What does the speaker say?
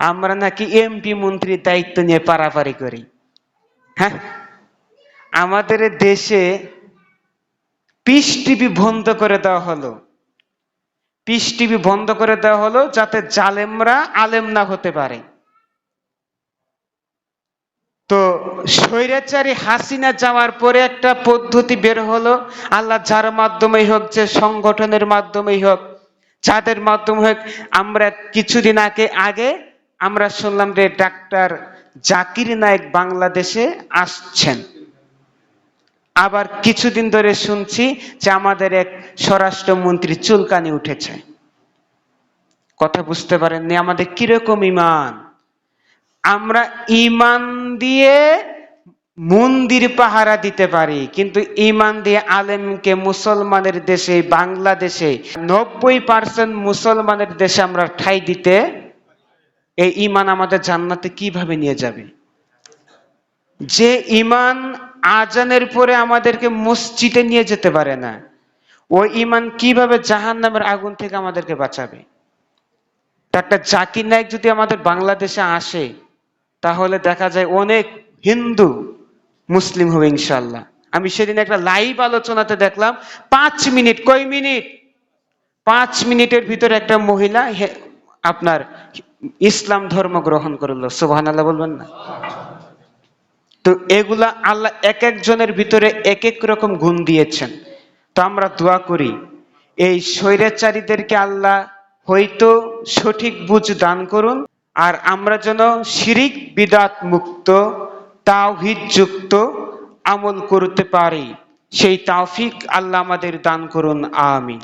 আমরা নাকি এমপি মন্ত্রীর দায়িত্ব নিয়ে পারাপারি করি। হ্যাঁ, আমাদের দেশে পিস টিভি বন্ধ করে দেওয়া হলো। পিস টিভি বন্ধ করে দেওয়া হলো যাতে জালেমরা আলেম না হতে পারে। তো স্বৈরাচারী হাসিনা যাওয়ার পরে একটা পদ্ধতি বের হলো, আল্লাহ যার মাধ্যমেই হোক, যে সংগঠনের মাধ্যমেই হোক, যাদের মাধ্যমে হোক, আমরা কিছুদিন আগে আমরা শুনলাম যে ডাক্তার জাকির নায়েক বাংলাদেশে আসছেন। আবার কিছুদিন ধরে শুনছি যে আমাদের এক স্বরাষ্ট্রমন্ত্রী চুলকানি উঠেছে। কথা বুঝতে পারেননি আমাদের কিরকম ঈমান। আমরা ঈমান দিয়ে মন্দির পাহারা দিতে পারি, কিন্তু ঈমান দিয়ে আলেমকে মুসলমানের দেশে, বাংলাদেশে 90% মুসলমানের দেশে আমরা ঠাঁই দিতে, এই ঈমান আমাদের জান্নাতে কিভাবে নিয়ে যাবে? যে ঈমান আজানের পরে আমাদেরকে মসজিদে নিয়ে যেতে পারে না, ওই ঈমান কিভাবে জাহান্নামের আগুন থেকে আমাদেরকে বাঁচাবে? ডাক্তার জাকির নায়েক যদি আমাদের বাংলাদেশে আসে, তাহলে দেখা যায় অনেক হিন্দু মুসলিম হবে ইনশাল্লাহ। আমি সেদিন একটা লাইভ আলোচনাতে দেখলাম 5 মিনিট, কয় মিনিট, 5 মিনিটের ভিতরে একটা মহিলা আপনার ইসলাম ধর্ম গ্রহণ করলো। সুবহানাল্লাহ বলবেন না? তো এগুলা আল্লাহ এক একজনের ভিতরে এক এক রকম গুণ দিয়েছেন। তো আমরা দোয়া করি এই স্বৈরাচারীদেরকে আল্লাহ হয়তো সঠিক বুঝ দান করুন, আর আমরা যেন শিরিক বিদাত মুক্ত তাওহীদ যুক্ত আমল করতে পারি, সেই তৌফিক আল্লাহ আমাদের দান করুন। আমিন।